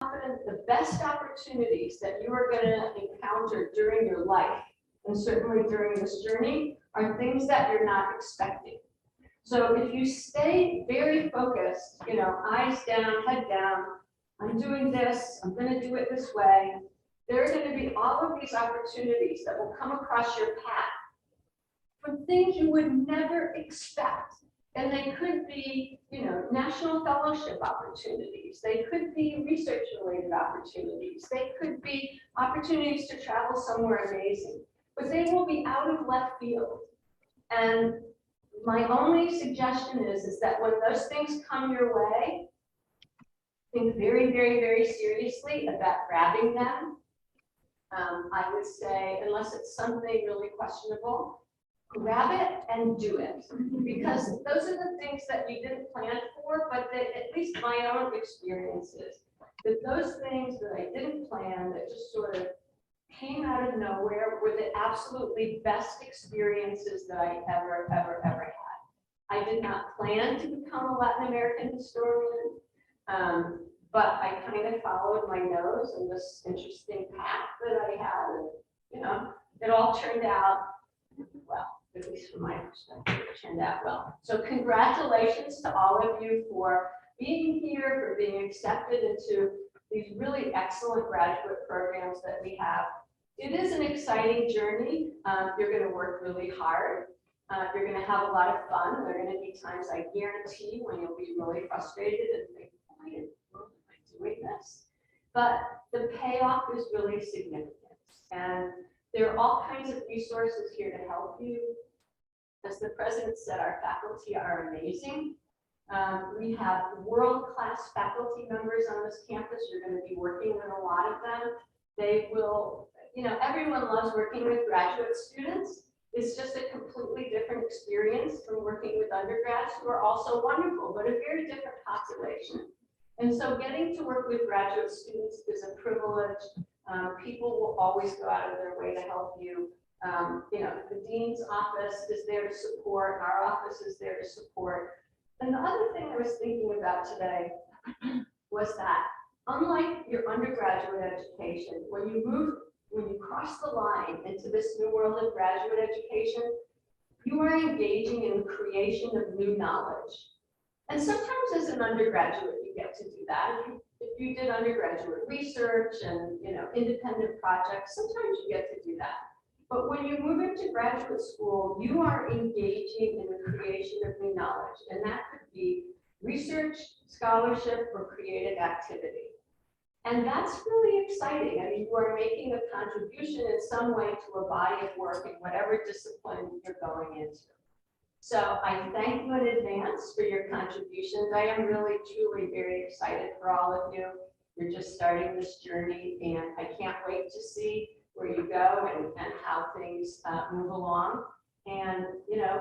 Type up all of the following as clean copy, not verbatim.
confident the best opportunities that you are going to encounter during your life, and certainly during this journey, are things that you're not expecting. So if you stay very focused, eyes down, head down, I'm doing this, I'm going to do it this way, there are going to be all of these opportunities that will come across your path from things you would never expect. And they could be, national fellowship opportunities. They could be research-related opportunities. They could be opportunities to travel somewhere amazing. But they will be out of left field. And my only suggestion is that when those things come your way, think very, very, very seriously about grabbing them. I would say, unless it's something really questionable, grab it and do it, because those are the things that you didn't plan for, but that, at least my own experiences, that those things that I didn't plan, that just sort of came out of nowhere, were the absolutely best experiences that I ever had. I did not plan to become a Latin American historian, but I kind of followed my nose in this interesting path that I had, and it all turned out well. At least from my perspective, it turned out well. So congratulations to all of you for being here, for being accepted into these really excellent graduate programs that we have. It is an exciting journey. You're going to work really hard. You're going to have a lot of fun. There are going to be times, I guarantee, when you'll be really frustrated and think, why am I doing this? But the payoff is really significant. And there are all kinds of resources here to help you. As the president said, our faculty are amazing. We have world-class faculty members on this campus. You're going to be working with a lot of them. They will, everyone loves working with graduate students. It's just a completely different experience from working with undergrads, who are also wonderful, but a very different population. And so getting to work with graduate students is a privilege. People will always go out of their way to help you. The dean's office is there to support, our office is there to support. And the other thing I was thinking about today was that, unlike your undergraduate education, when you cross the line into this new world of graduate education, you are engaging in the creation of new knowledge. And sometimes as an undergraduate, you get to do that. If you did undergraduate research and independent projects, sometimes you get to do that. But when you move into graduate school, you are engaging in the creation of new knowledge, and that could be research, scholarship, or creative activity. And that's really exciting. I mean, you are making a contribution in some way to a body of work in whatever discipline you're going into. So I thank you in advance for your contributions. I am really, truly very excited for all of you. You're just starting this journey, and I can't wait to see where you go and how things move along. And,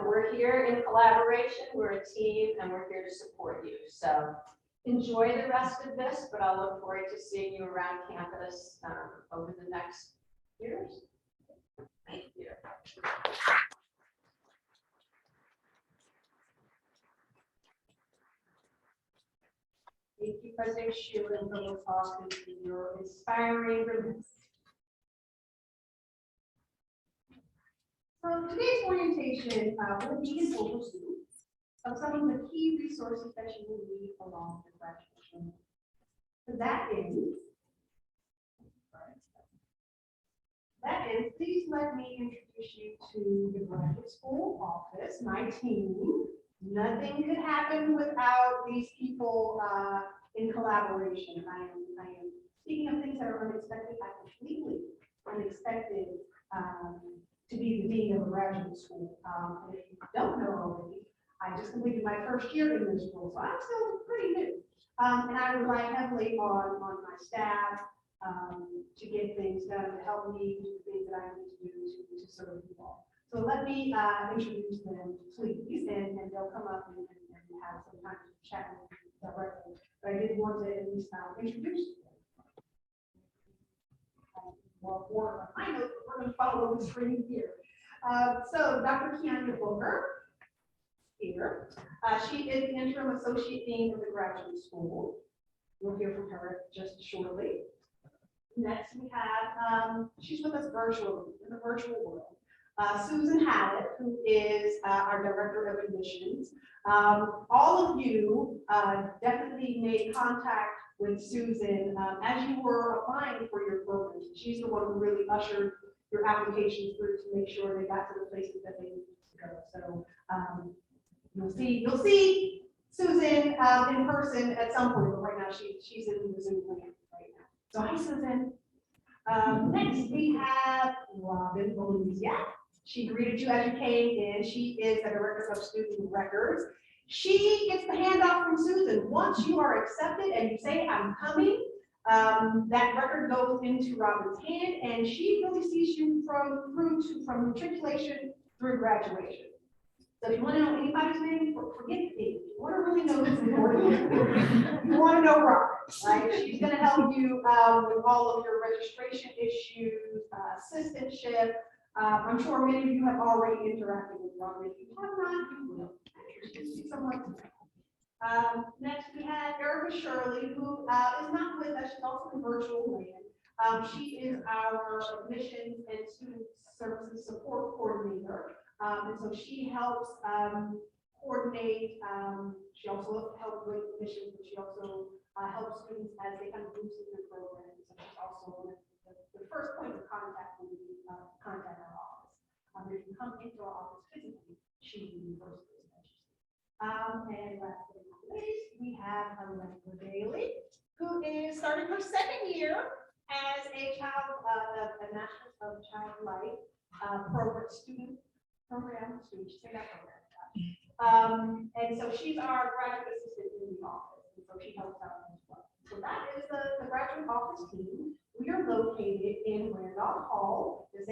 we're here in collaboration, we're a team, and we're here to support you. So enjoy the rest of this, but I'll look forward to seeing you around campus over the next years. Thank you. Thank you, President Shu and Provost Austin, for your inspiring remarks. So today's orientation will be an overview of some of the key resources that you will need along the graduation. To that end, please let me introduce you to the graduate school office, my team. Nothing could happen without these people in collaboration. I am speaking of things that are unexpected. I completely unexpected to be the dean of a graduate school. And if you don't know already, I just completed my first year in this school, so I'm still pretty new. And I rely heavily on my staff to get things done, to help me do the things that I need to do to serve you all. So let me introduce them, please, and they'll come up and have some time to chat with you directly. But I did want to at least introduce them. More I know we're going to follow the screen here. So Dr. Keandra Booker here. She is the interim associate dean of the graduate school. You'll hear from her just shortly. Next, we have, she's with us virtually, in the virtual world. Susan Hallett, who is our Director of Admissions. All of you definitely made contact with Susan as you were applying for your programs. She's the one who really ushered your applications through to make sure they got to the places that they needed to go. So you'll see Susan in person at some point, but right now she's in the Zoom land right now. So hi, Susan. Next, we have Robin Boluzia. She greeted you as you came in. She is the Director of Student Records. She gets the handoff from Susan. Once you are accepted and you say, I'm coming, that record goes into Robin's hand, and she really sees you from matriculation through graduation. So if you want to know anybody's name, forget the name. You want to really know who's important. You want to know Robin, right? She's going to help you with all of your registration issues, assistantship. I'm sure many of you have already interacted with Robin. If you have not, you will. Next, we have Erica Shirley, who is not with us. She's also in virtual land. She is our admissions and student services support coordinator. And so she helps coordinate. She also helps with admissions, but she also helps students as they kind of move through the program. So she's also the first point of contact when you contact our office. If you come into our office physically, she will be the first person that you see. And last but not least, we have Alexa Daly, who is starting her second year as a child, a National of Child Life program student. Say that program. And so she's our graduate assistant in the office, and so she helps out as well. So that is the graduate office team. We are located in Randolph Hall. Does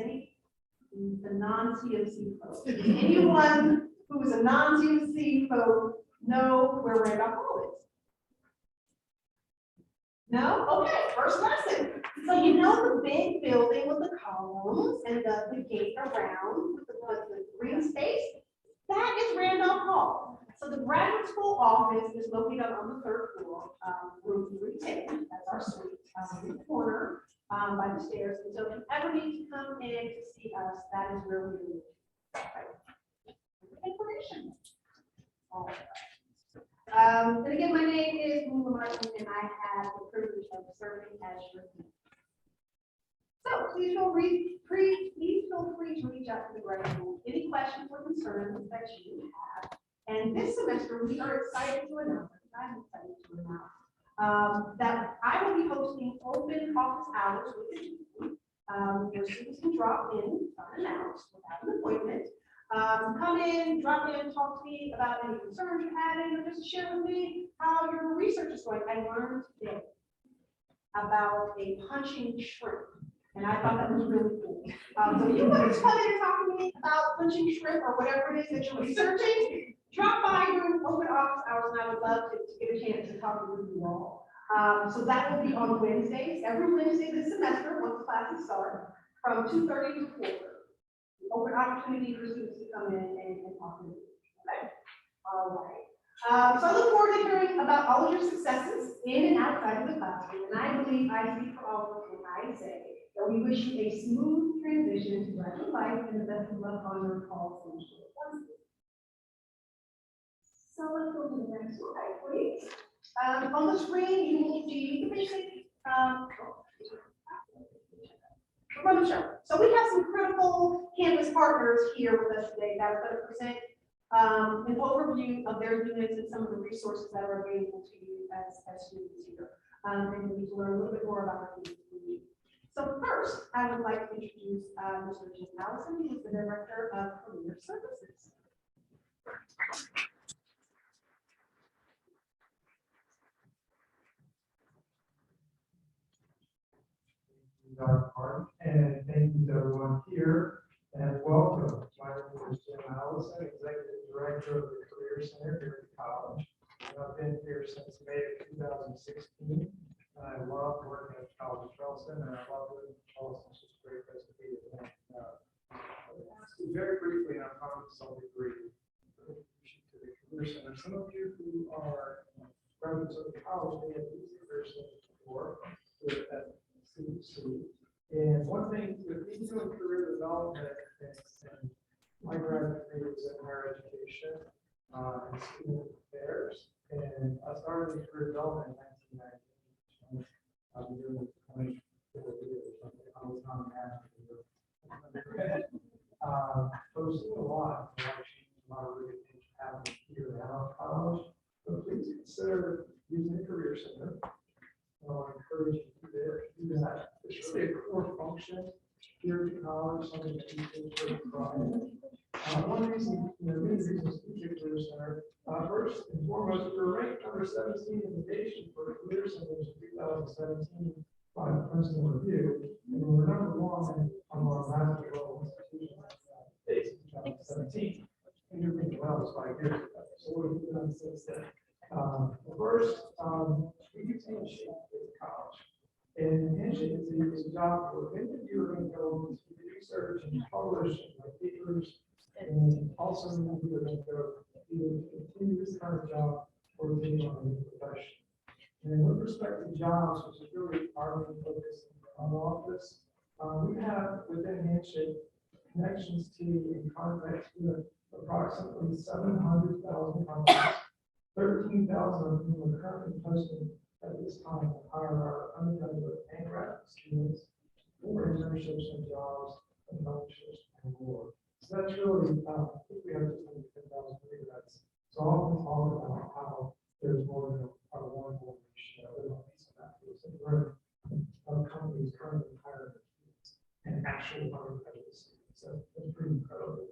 the non-CMC folks, does anyone who is a non-CMC folk know where Randolph Hall is? No? Okay, first lesson. So you know the big building with the columns and the gate around with the green space? That is Randolph Hall. So the graduate school office is located on the third floor, room 310. That's our suite, in the corner by the stairs. And so if you ever need to come in to see us, that is where we live. Right. Information. All right. And again, my name is Lula Martin, and I have the privilege of serving as your lead. So please feel free to reach out to the graduate school. Any questions or concerns that you have. And this semester, we are excited to announce, I'm excited to announce, that I will be hosting open office hours with the team. Your students can drop in unannounced without an appointment. Come in, drop in, talk to me about any concerns you're having, or just share with me how your research is going. I learned today about a punching shrimp, and I thought that was really cool. So you want to come in and talk to me about punching shrimp or whatever it is that you're researching, drop by during open office hours, and I would love to get a chance to talk with you all. So that will be on Wednesdays, every Wednesday this semester, once classes start, from 2:30 to 4:30. Open opportunity for students to come in and talk to you. Okay. All right. So I look forward to hearing about all of your successes in and outside of the classroom. And I believe I speak for all of us when I say that we wish you a smooth transition to graduate life and the best of luck on your call. So let's go to the next slide, please. On the screen, you will see the basic run the show. So we have some critical campus partners here with us today that are going to present an overview of their units and some of the resources that are available to you as students here. And we need to learn a little bit more about the units. So first, I would like to introduce Mr. Jim Allison, who is the Director of Career Services. Dr. Park, and thank you to everyone here, and welcome. My name is Jim Allison, Executive Director of the Career Center here at the college. And I've been here since May of 2016, and I love working at College of Charleston, and I love living in Charleston. It's just a great place to be. Very briefly, and I promise I'll be brief, to the Career Center. Some of you who are graduates of the college may have used the Career at CUC. And one thing with me doing career development and my graduate degree was in higher education and student affairs. And I started in career development in 1990. I've been doing it 24 years. I was not a master. So we've seen a lot of change, a lot of really good things happening here at our college. So please consider using the Career Center. I encourage you to do that. It's really a core function here at the college, something that you can sort of provide. One reason, many reasons to use the Career Center. First and foremost, we're ranked number 17 in the nation for Career Centers in 2017 by the Princeton Review. And we're number one among master level institutions in the United States in 2017. And you're thinking, well, it's 5 years ago. So what have we done since then? First, we use Handshake at the college. And Handshake is a job for many of you are going to go do research and publish and write papers. And also, you're going to go either continue this kind of job or take on a new profession. And with respect to jobs, which is really our main focus in our office, we have within Handshake connections to and contacts with approximately 700,000 companies, 13,000 of whom are currently posting at this time to hire our undergraduate and graduate students for internships and jobs and fellowships and more. So that's really, I think we have just under 10,000 graduates. So often talk about how there's more than a one-to-one ratio. Of companies currently hiring and actual undergraduate students. So that's pretty incredible.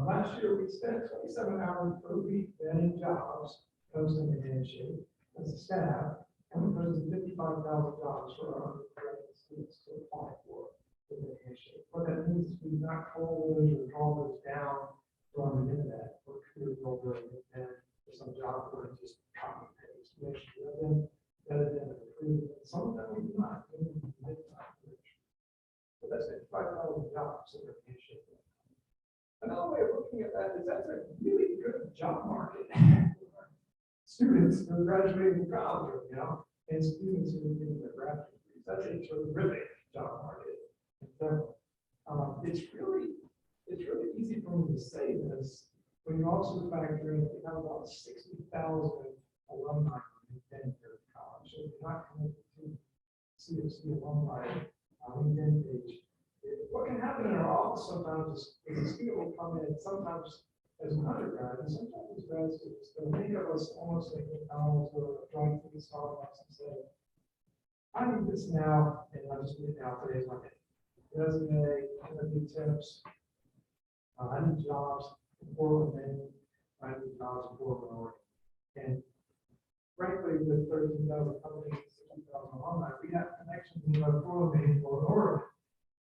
Last year, we spent 27 hours per week vetting jobs, posting a Handshake as a staff, and we posted 55,000 jobs for our undergraduate students to apply for with the Handshake. What that means is we not call those or draw those down from the internet or career builder and some job where it's just copy and paste. We actually have them vetted and approved. Some of them we do not. But that's 55,000 jobs in the Handshake. Another way of looking at that is that's a really good job market. Students who are graduating from college, and students who are getting their graduate degrees. That's a terrific job market. So, it's really easy for me to say this when you also factor in we have about 60,000 alumni who've been here at college. So if you're not connected to CFC alumni LinkedIn page. What can happen in our office sometimes is a student will come in, sometimes as an undergrad, and sometimes as grad students. So many of us almost like McDonald's or going to the Starbucks and say, I need this now, and I just need it now. Today's my day. Resume, interview tips. I need jobs in Portland, Maine. I need jobs in Portland, Oregon. And frankly, with 13,000 companies, 60,000 alumni, we have connections in Portland, Maine, Portland, Oregon.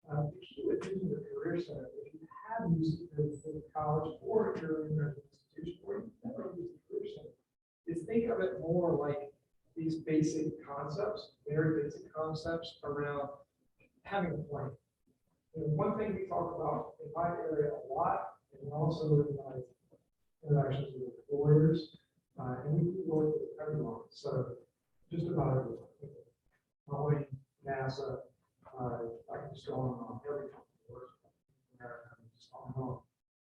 The key with using the Career Center, if you have used it for the college or if you're in an institution or you've never used the Career Center, is think of it more like these basic concepts, very basic concepts around having a plan. One thing we talk about in my area a lot, and also in my interactions with employers, and we do work with everyone, so just about everyone. Not only NASA, I can just go on every company works in America, just on.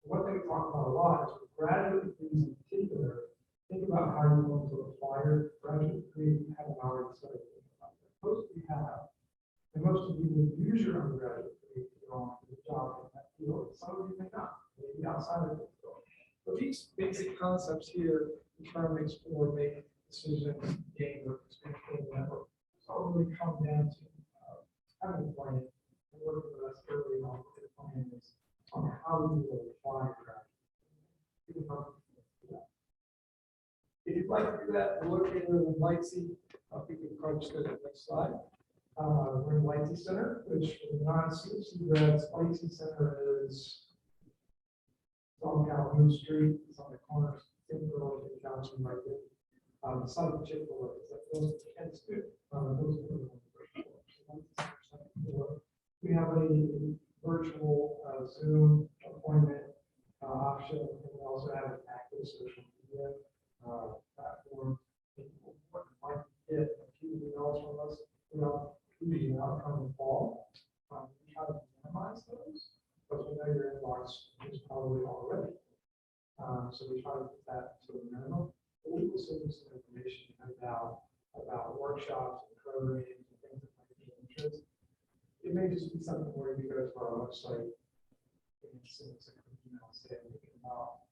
One thing we talk about a lot is with graduate degrees in particular, think about how you're going to apply your graduate degree if you haven't already started thinking about that. Most of you have, and most of you will use your undergraduate degree to go on to the job in that field. Some of you may not, maybe outside of the field. But these basic concepts here, determine, explore, make decisions, gain work, experience, network, it's all really come down to having a plan and working with us early on what the plan is on how you will apply your graduate. If you'd like to do that, we're located in Lightsey. If you can approach the next slide. We're in Lightsey Center, which for the non-CFC grads, Lightsey Center is on Calhoun Street. It's on the corner of Timberlake and Johnson right there. The site of Chick-fil-A is that those and student. Those are the first floor. We have a virtual Zoom appointment option, and we also have an active social media platform. What might get a few emails from us. be out come the fall. We try to minimize those, but we know your inbox is probably already. So we try to put that to a minimum. But we will send you some information about workshops and programs and things that might be of interest. It may just be something where you go to our website and send us an email saying thinking about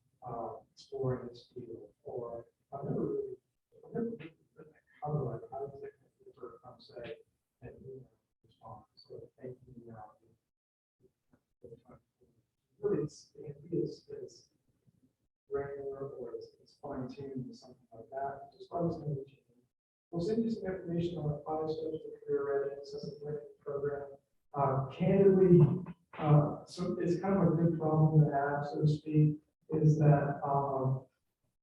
exploring this field, or I've never really cover like how does it come say and respond. So thank you. Really, it's granular or it's fine-tuned or something like that. Just let us know what you need. We'll send you some information on the 5 steps to career readiness assessment program. Candidly, so it's kind of a good problem to have, so to speak, is that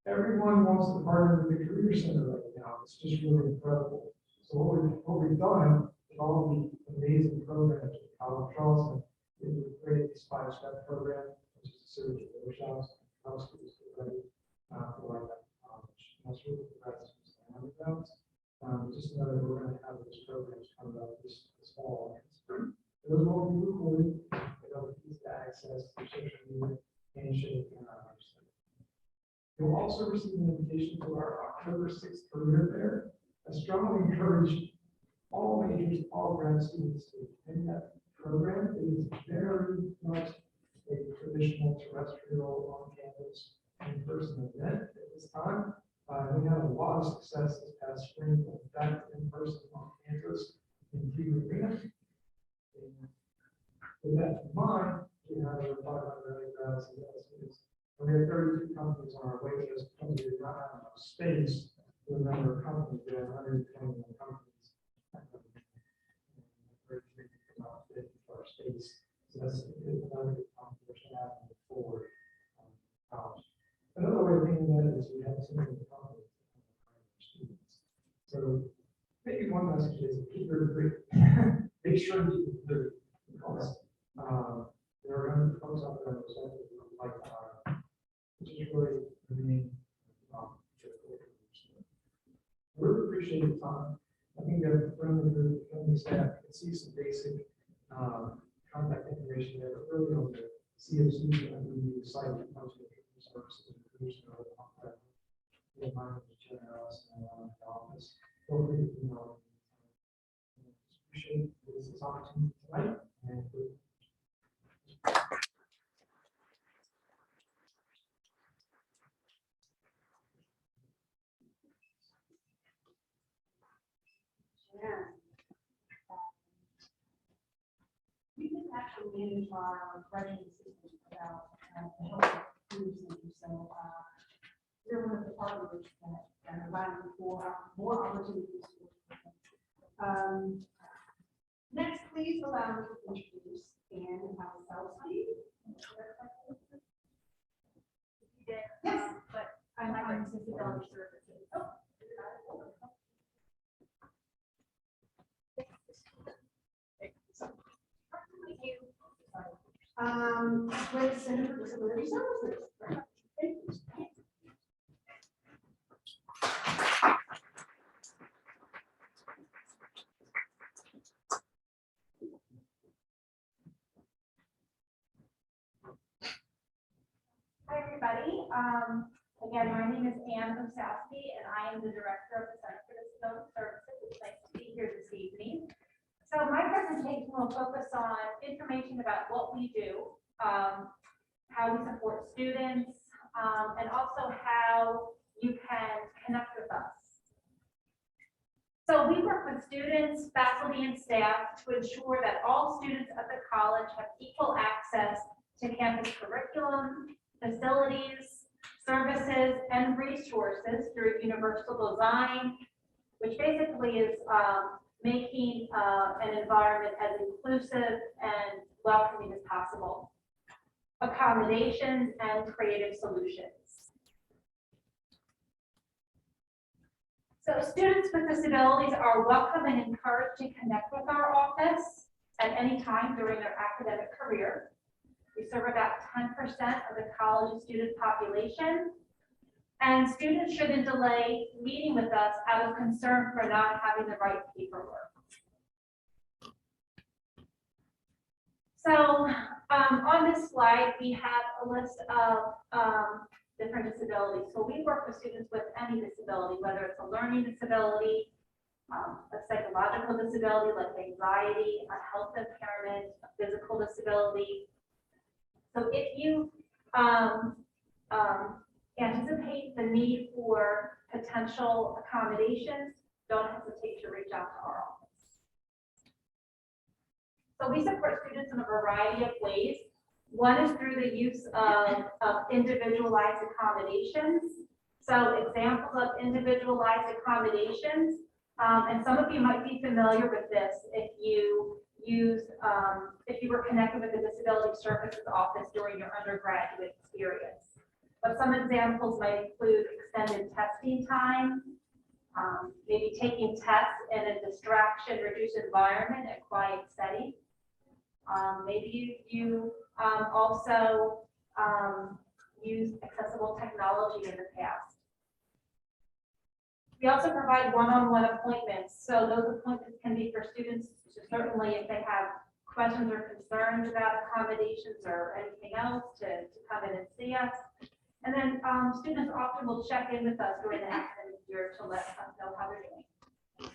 everyone wants to partner with the Career Center right now. It's just really incredible. So what we've done with all the amazing programs with College Charleston is we created this 5-step program, which is a series of workshops, how students get ready for like that college. And that's really the best about. Just know that we're going to have these programs coming up this fall. Those will be recorded, and they'll be easy to access through social media, Handshake, and our website. You'll also receive an invitation to our October 6th career fair. I strongly encourage all majors, all grad students to attend that program. It is very much a traditional terrestrial on-campus in-person event at this time. We had a lot of success this past spring, back in person on campus in T Arena. With that in mind, we have over 500 grads and students. We have 32 companies on our wait list because we did not have enough space for the number of companies. We have 121 companies. About 50 for our space. So that's another good competition happening forward college. Another way of thinking about it is we have so many companies students. So maybe one message is keep your degree. Make sure you keep your degree because there are going to be folks out there that like which is really the main we really appreciate your time. I think that from the company staff can see some basic contact information there, but really on the CFC and the site of the services and producing our contact. My name is Jen Harris and I'm in the office. Hopefully, appreciate this opportunity tonight and We can actually manage our graduate system without the help of Career Center. So we're one of the partners that are vying for more opportunities. Next, please allow me to introduce Anne Salsky. Yes, but I'm disability services. Oh. With Center for Disability Services. Hi, everybody. Again, my name is Anne Osowski, and I am the Director of the Center for Disability Services. It's nice to be here this evening. So my presentation will focus on information about what we do, how we support students, and also how you can connect with us. So we work with students, faculty, and staff to ensure that all students at the college have equal access to campus curriculum, facilities, services, and resources through universal design, which basically is making an environment as inclusive and welcoming as possible, accommodations, and creative solutions. So students with disabilities are welcome and encouraged to connect with our office at any time during their academic career. We serve about 10% of the college student population, and students shouldn't delay meeting with us out of concern for not having the right paperwork. On this slide, we have a list of different disabilities. So we work with students with any disability, whether it's a learning disability, a psychological disability like anxiety, a health impairment, a physical disability. So if you anticipate the need for potential accommodations, don't hesitate to reach out to our office. So we support students in a variety of ways. One is through the use of individualized accommodations. So examples of individualized accommodations, and some of you might be familiar with this if you were connected with the Disability Services Office during your undergraduate experience. But some examples might include extended testing time, maybe taking tests in a distraction-reduced environment and quiet setting. Maybe you also use accessible technology in the past. We also provide one-on-one appointments. So those appointments can be for students, certainly if they have questions or concerns about accommodations or anything else to come in and see us. And then students often will check in with us during the academic year to let us know how they're doing.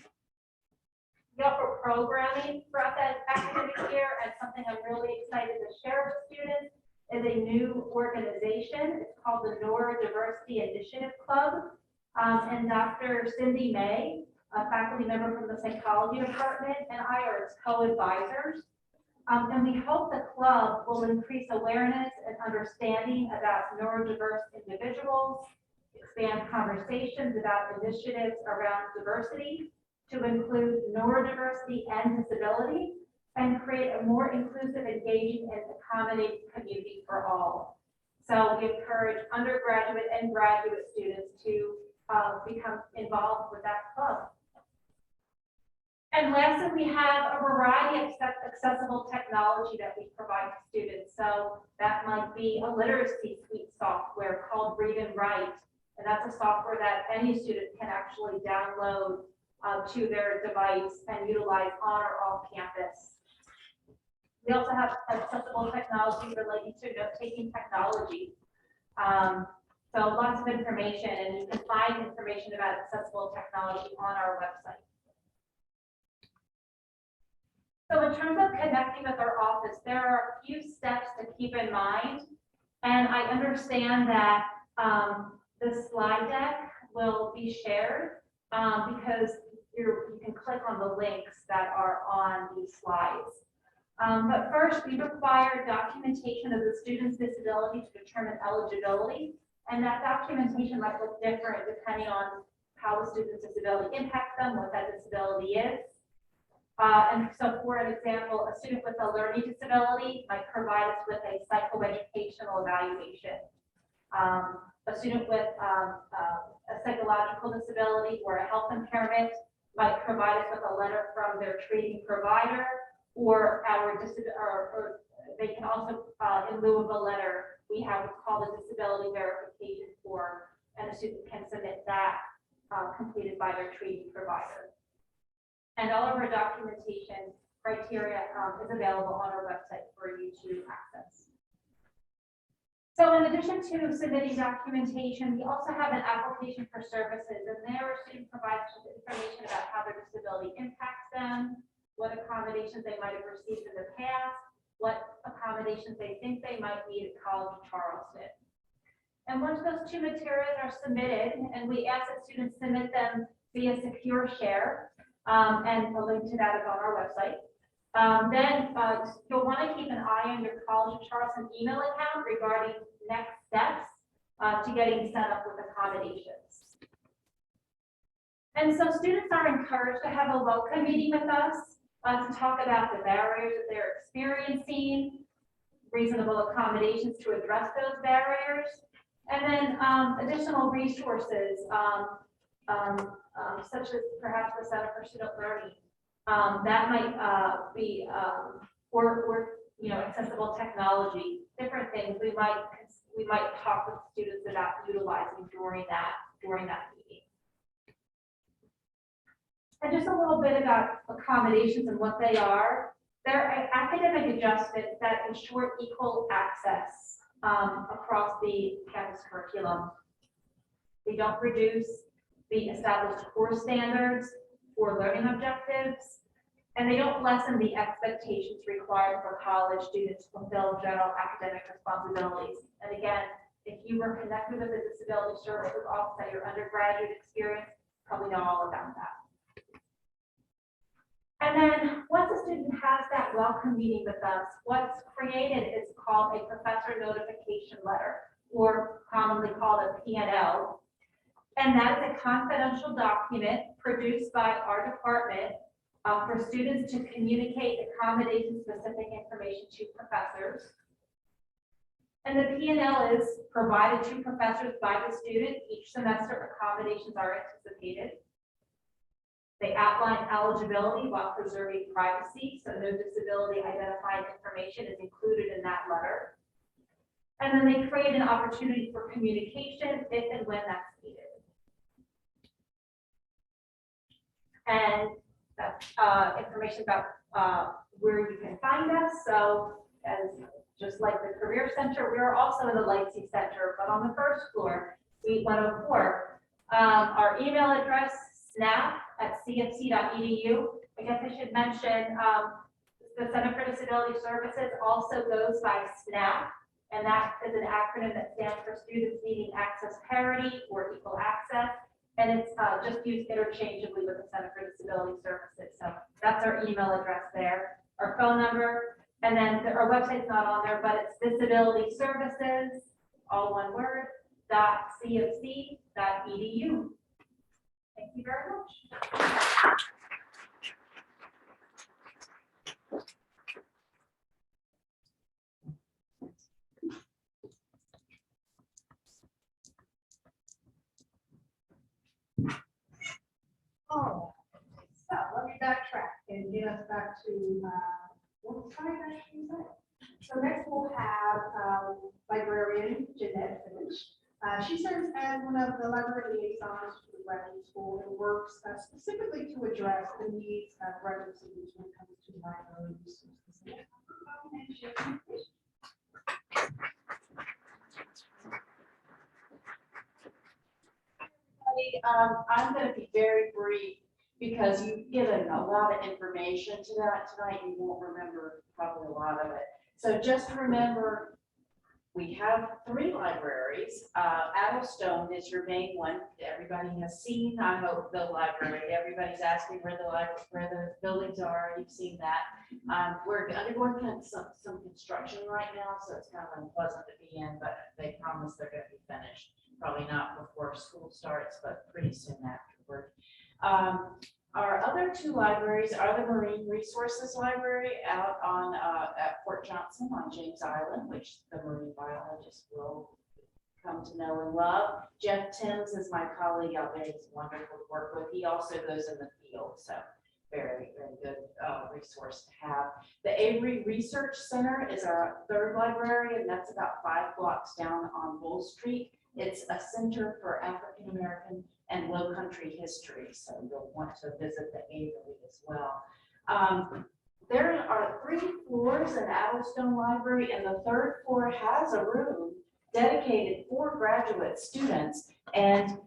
We offer programming throughout that academic year, and something I'm really excited to share with students is a new organization. It's called the Neurodiversity Initiative Club. And Dr. Cindy May, a faculty member from the psychology department, and I are its co-advisors. And we hope the club will increase awareness and understanding about neurodiverse individuals, expand conversations about initiatives around diversity to include neurodiversity and disability, and create a more inclusive, engaging, and accommodating community for all. So we encourage undergraduate and graduate students to become involved with that club. And lastly, we have a variety of accessible technology that we provide to students. So that might be a literacy suite software called Read and Write. And that's a software that any student can actually download to their device and utilize on or off campus. We also have accessible technology relating to note-taking technology. So lots of information, and you can find information about accessible technology on our website. So in terms of connecting with our office, there are a few steps to keep in mind. And I understand that the slide deck will be shared because you can click on the links that are on these slides. But first, we require documentation of the student's disability to determine eligibility. And that documentation might look different depending on how the student's disability impacts them, what that disability is. And so for an example, a student with a learning disability might provide us with a psychoeducational evaluation. A student with a psychological disability or a health impairment might provide us with a letter from their treating provider, or they can also, in lieu of a letter, we have what's called a disability verification form, and a student can submit that completed by their treating provider. And all of our documentation criteria is available on our website for you to access. So in addition to submitting documentation, we also have an application for services, and there a student provides information about how their disability impacts them, what accommodations they might have received in the past, what accommodations they think they might need at College of Charleston. And once those two materials are submitted, and we ask that students submit them via Secure Share, and a link to that is on our website. Then you'll want to keep an eye on your College of Charleston email account regarding next steps to getting set up with accommodations. And so students are encouraged to have a welcome meeting with us to talk about the barriers that they're experiencing, reasonable accommodations to address those barriers, and then additional resources such as perhaps the Center for Student Learning. That might be, or accessible technology, different things we might talk with students about utilizing during that meeting. And just a little bit about accommodations and what they are. There are academic adjustments that ensure equal access across the campus curriculum. They don't reduce the established core standards or learning objectives, and they don't lessen the expectations required for college students to fulfill general academic responsibilities. And again, if you were connected with the Disability Services Office at your undergraduate experience, probably know all about that. And then once a student has that welcome meeting with us, what's created is called a professor notification letter, or commonly called a P&L. And that is a confidential document produced by our department for students to communicate accommodation-specific information to professors. And the P&L is provided to professors by the student. Each semester, accommodations are anticipated. They outline eligibility while preserving privacy, so no disability identified information is included in that letter. And then they create an opportunity for communication if and when that's needed. And that's information about where you can find us. So as just like the Career Center, we are also in the Lightsey Center, but on the first floor, Suite 104. Our email address, snap@cfc.edu. I guess I should mention the Center for Disability Services also goes by SNAP, and that is an acronym that stands for Students Needing Access Parity or Equal Access, and it's just used interchangeably with the Center for Disability Services. So that's our email address there, our phone number, and then our website's not on there, but it's Disability Services, all one word, .cfc.edu. Thank you very much. Oh, so let me backtrack and get us back to, what slide actually is that? So next we'll have librarian Jeanette Finch. She serves as one of the library liaisons to the graduate school and works specifically to address the needs of graduate students when it comes to library resources. I'm going to be very brief because you've given a lot of information to that tonight. You won't remember probably a lot of it. So just remember, we have 3 libraries. Addlestone is your main one. Everybody has seen, I hope, the library. Everybody's asking where the buildings are. You've seen that. We're undergoing some construction right now, so it's kind of unpleasant to be in, but they promise they're going to be finished. Probably not before school starts, but pretty soon afterward. Our other 2 libraries are the Marine Resources Library out on at Fort Johnson on James Island, which the marine biologists will come to know and love. Jeff Timms is my colleague out there. He's wonderful to work with. He also goes in the field, so very, very good resource to have. The Avery Research Center is our 3rd library, and that's about 5 blocks down on Bull Street. It's a center for African American and Low Country history, so you'll want to visit the Avery as well. There are 3 floors in Addlestone Library, and the 3rd floor has a room dedicated for graduate students, and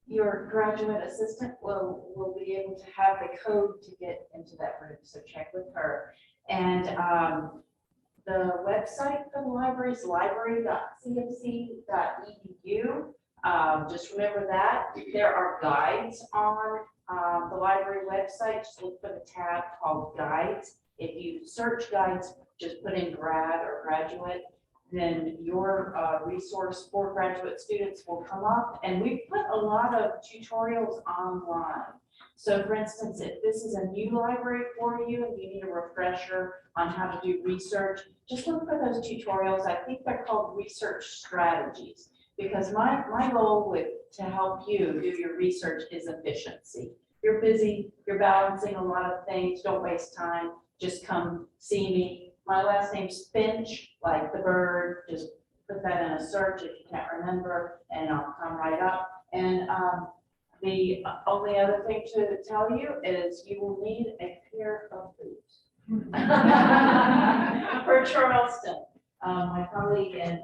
your graduate assistant will be able to have the code to get into that room, so check with her. And the website for the library is library.cfc.edu. Just remember that. There are guides on the library website. Just look for the tab called Guides. If you search guides, just put in grad or graduate, then your resource for graduate students will come up. And we put a lot of tutorials online. So for instance, if this is a new library for you and you need a refresher on how to do research, just look for those tutorials. I think they're called research strategies, because my goal to help you do your research is efficiency. You're busy, you're balancing a lot of things, don't waste time, just come see me. My last name's Finch, like the bird, just put that in a search if you can't remember, and I'll come right up. And the only other thing to tell you is you will need a pair of boots. For Charleston. My colleague in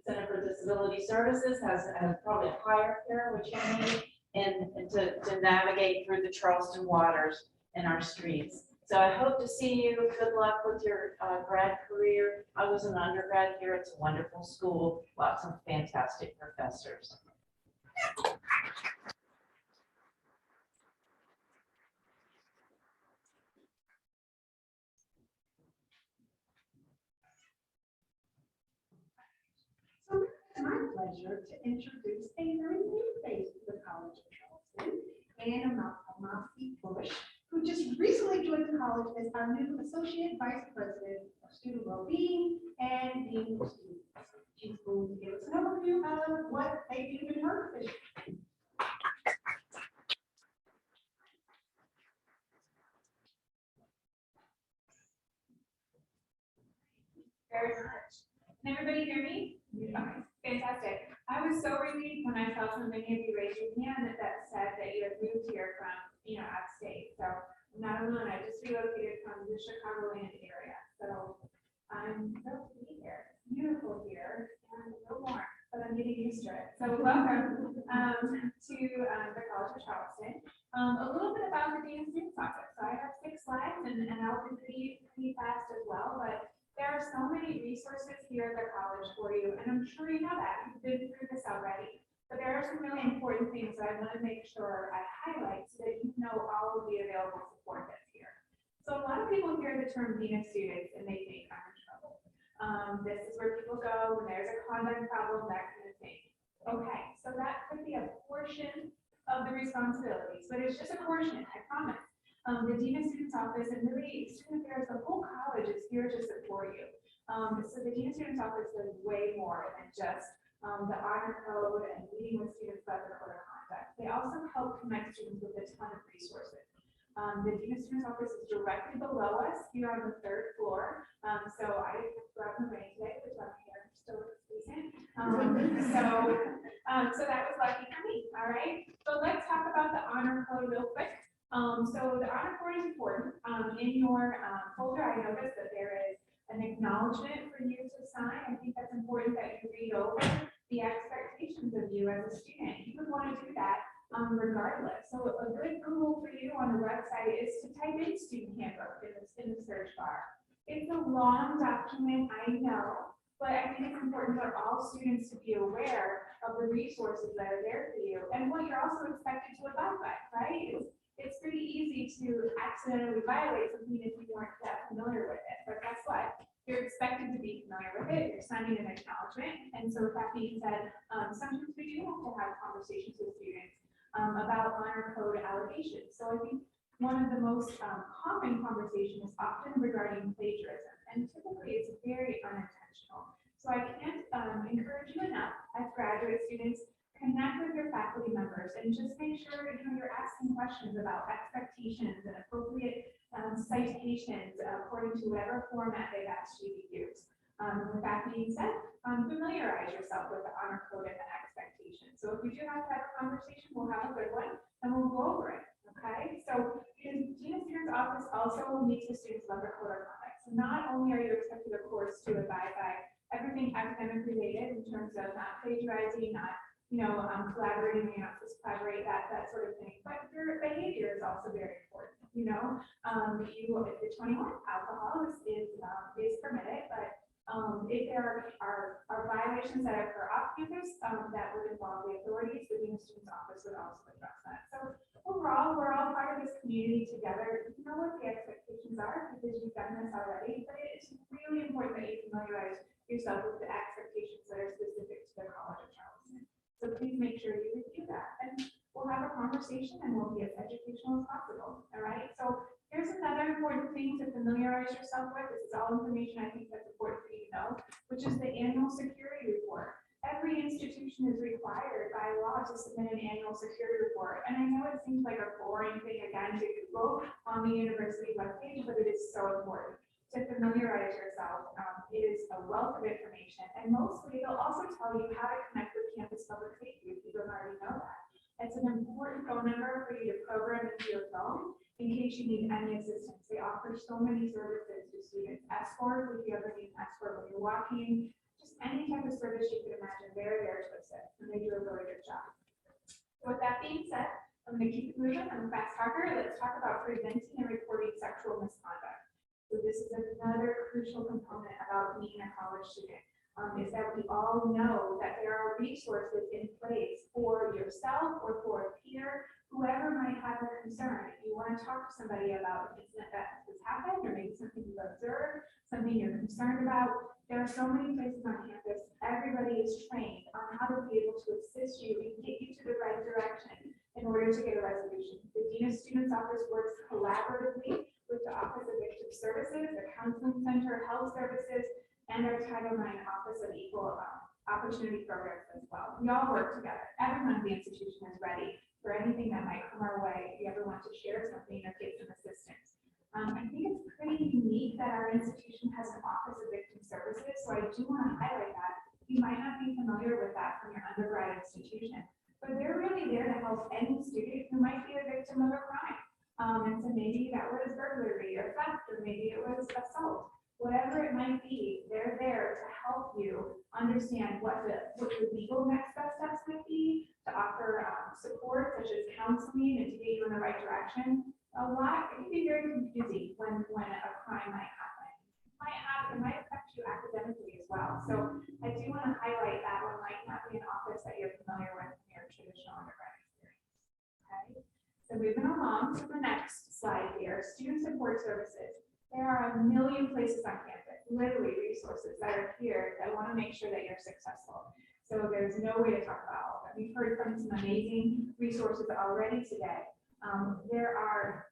Center for Disability Services has probably a higher care, which you need, and to navigate through the Charleston waters in our streets. So I hope to see you. Good luck with your grad career. I was an undergrad here. It's a wonderful school, lots of fantastic professors. So it's my pleasure to introduce a very new face to the College of Charleston, Anna Amassi Bush, who just recently joined the college as our new Associate Vice President of Student Wellbeing and Dean of Students. She's going to give us an overview of what they do in her position. Very much. Can everybody hear me? Okay, fantastic. I was so relieved when I saw so many of you raise your hand that said that you had moved here from, out of state. So I'm not alone. I just relocated from the Chicagoland area. So I'm thrilled to be here. Beautiful here and a little warm, but I'm getting used to it. So welcome to the College of Charleston. A little bit about the Dean of Students Office. So I have 6 slides and I'll be pretty fast as well, but there are so many resources here at the college for you, and I'm sure you know that. You've been through this already. But there are some really important things that I want to make sure I highlight so that you know all of the available support that's here. So a lot of people hear the term Dean of Students and they think I'm in trouble. This is where people go when there's a conduct problem, that kind of thing. Okay, so that could be a portion of the responsibilities, but it's just a portion, I promise. The Dean of Students Office and really student affairs, the whole college is here to support you. So the Dean of Students Office does way more than just the honor code and meeting with students about their code of conduct. They also help connect students with a ton of resources. The Dean of Students Office is directly below us here on the 3rd floor. So I grabbed the rain today, which I'm here still decent. So that was lucky for me. All right. So let's talk about the honor code real quick. So the honor code is important. In your folder, I noticed that there is an acknowledgement for you to sign. I think that's important that you read over the expectations of you as a student. You would want to do that regardless. So a good tool for you on the website is to type in student handbook in the search bar. It's a long document, I know, but I think it's important for all students to be aware of the resources that are there for you and what you're also expected to abide by, right? It's pretty easy to accidentally violate something if you weren't that familiar with it. But guess what? You're expected to be familiar with it. You're signing an acknowledgement. And so with that being said, sometimes we do have to have conversations with students about honor code allegations. So I think one of the most common conversations is often regarding plagiarism. And typically it's very unintentional. So I can't encourage you enough as graduate students, connect with your faculty members and just make sure you're asking questions about expectations and appropriate citations according to whatever format they've asked you to use. With that being said, familiarize yourself with the honor code and the expectations. So if we do have to have a conversation, we'll have a good one and we'll go over it. Okay, so the Dean of Students Office also meets with students about their code of conduct. So not only are you expected, of course, to abide by everything academic related in terms of not plagiarizing, not collaborating, you're not supposed to collaborate, that sort of thing. But your behavior is also very important. If you're 21, alcohol is permitted, but if there are violations that occur off campus that would involve the authorities, the Dean of Students Office would also address that. So overall, we're all part of this community together. You know what the expectations are because you've done this already, but it's really important that you familiarize yourself with the expectations that are specific to the College of Charleston. So please make sure you review that and we'll have a conversation and we'll be as educational as possible. All right. So here's another important thing to familiarize yourself with. This is all information I think that's important for you to know, which is the annual security report. Every institution is required by law to submit an annual security report. And I know it seems like a boring thing again to Google on the university webpage, but it is so important to familiarize yourself. It is a wealth of information, and mostly it'll also tell you how to connect with campus public safety if you don't already know that. It's an important phone number for you to program into your phone in case you need any assistance. They offer so many services to students. Escort, if you ever need an escort when you're walking, just any type of service you can imagine, they're there to assist, and they do a really good job. So with that being said, I'm going to keep it moving. I'm a fast talker. Let's talk about preventing and reporting sexual misconduct. So this is another crucial component about being a college student. Is that we all know that there are resources in place for yourself or for a peer, whoever might have a concern. If you want to talk to somebody about an incident that has happened, or maybe something you've observed, something you're concerned about, there are so many places on campus. Everybody is trained on how to be able to assist you and get you to the right direction in order to get a resolution. The Dean of Students Office works collaboratively with the Office of Victim Services, the Counseling Center, Health Services, and our Title IX Office of Equal Opportunity Programs as well. We all work together. Everyone in the institution is ready for anything that might come our way if you ever want to share something or get some assistance. I think it's pretty unique that our institution has an Office of Victim Services, so I do want to highlight that. You might not be familiar with that from your undergrad institution, but they're really there to help any student who might be a victim of a crime. And so maybe that was burglary or theft, or maybe it was assault. Whatever it might be, they're there to help you understand what the legal next best steps might be, to offer support such as counseling and to get you in the right direction. It can be very confusing when a crime might happen. It might affect you academically as well. So I do want to highlight that one might not be an office that you're familiar with in your traditional undergrad experience. Okay, so moving along to the next slide here, student support services. There are a million places on campus, literally resources that are here that want to make sure that you're successful. So there's no way to talk about all of them. We've heard from some amazing resources already today. We are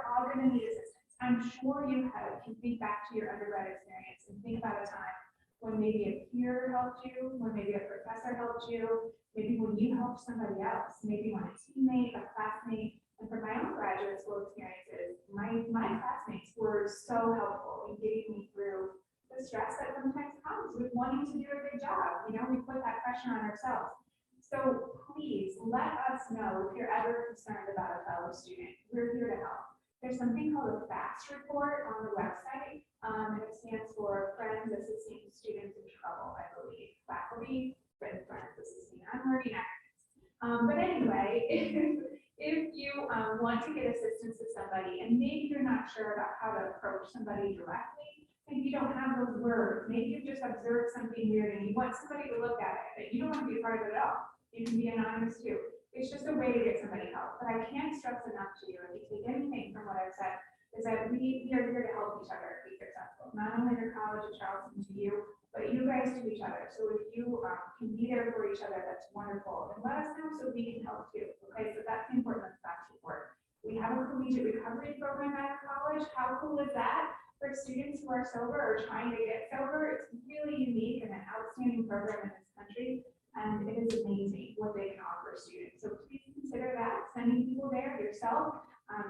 all going to need assistance. I'm sure you can think back to your undergrad experience and think about a time when maybe a peer helped you, when maybe a professor helped you, maybe when you helped somebody else, maybe when a teammate, a classmate. And for my own graduate school experiences, my classmates were so helpful in getting me through the stress that sometimes comes with wanting to do a good job. You know, we put that pressure on ourselves. So please let us know if you're ever concerned about a fellow student. We're here to help. There's something called a FAST report on the website, and it stands for Friends Assisting Students in Trouble, I believe. Faculty, Friends Assisting Unlearning Actions. But anyway, if you want to get assistance to somebody and maybe you're not sure about how to approach somebody directly, maybe you don't have those words, maybe you just observed something weird and you want somebody to look at it, but you don't want to be a part of it at all. You can be anonymous too. It's just a way to get somebody help. But I can't stress enough to you, if you take anything from what I've said, is that we are here to help each other be successful. Not only your college of Charleston to you, but you guys to each other. So if you can be there for each other, that's wonderful. And let us know so we can help too. Okay, so that's the importance of that support. We have a collegiate recovery program at our college. How cool is that? For students who are sober or trying to get sober, it's really unique and an outstanding program in this country. And it is amazing what they can offer students. So please consider that, sending people there yourself.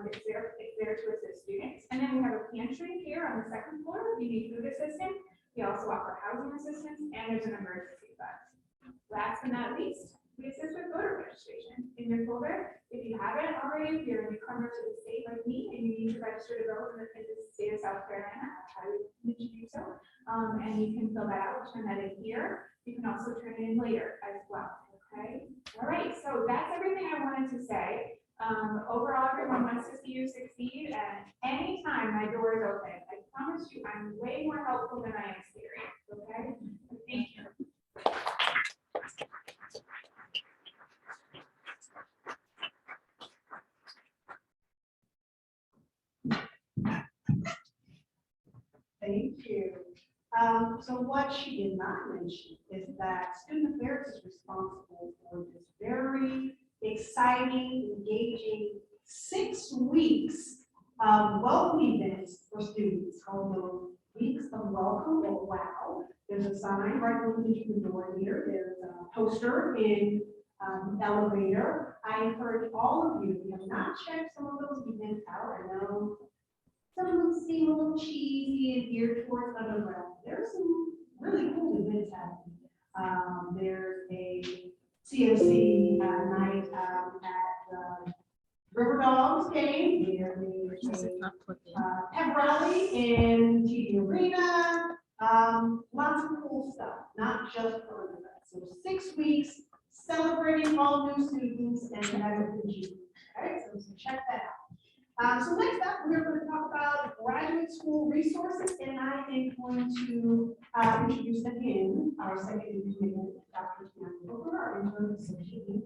It's there to assist students. And then we have a pantry here on the second floor if you need food assistance. We also offer housing assistance, and there's an emergency fund. Last but not least, we assist with voter registration. In your folder, if you haven't already, if you're a newcomer to the state like me and you need to register to vote in the state of South Carolina, I highly recommend you do so. And you can fill that out, turn that in here. You can also turn it in later as well. Okay. All right. So that's everything I wanted to say. Overall, everyone wants to see you succeed, and anytime my door is open, I promise you I'm way more helpful than I am scary. Okay? Thank you. Thank you. So what she did not mention is that Student Affairs is responsible for this very exciting, engaging 6 weeks of welcome events for students called the Weeks of Welcome or WOW. There's a sign right when you enter the door here. There's a poster in the elevator. I encourage all of you, if you have not checked some of those events out, I know some of them seem a little cheesy and geared towards underground. There's some really cool events happening. There's a COC night also game, there is Is it a not plugged in? pep rally in TD Arena, lots of cool stuff, not just for the rest. So 6 weeks celebrating all new students and that is the June. Okay, so check that out. So next up, we're going to talk about graduate school resources, and I am going to introduce again our second in command, Dr. Tammy Booker, our interim associate dean.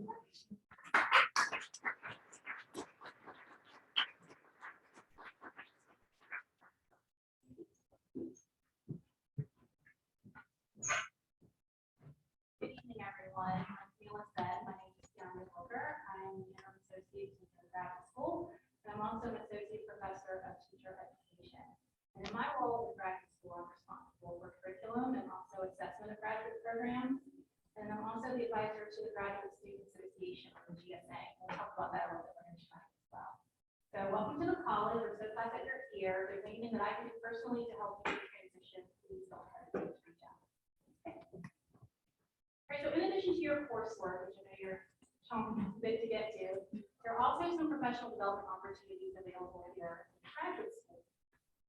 Good evening, everyone. Like Neela said, my name is Tiana Wilker. I'm an interim associate teacher at graduate school, and I'm also an associate professor of teacher education. And in my role in graduate school, I'm responsible for curriculum and also assessment of graduate programs. And I'm also the advisor to the Graduate Student Association, or the GSA. We'll talk about that a little bit later tonight as well. So welcome to the college. We're so glad that you're here. If there's anything that I can do personally to help you transition, please don't hesitate to reach out. Right, so in addition to your coursework, which I know you're chomping a bit to get to, there are also some professional development opportunities available here in graduate school.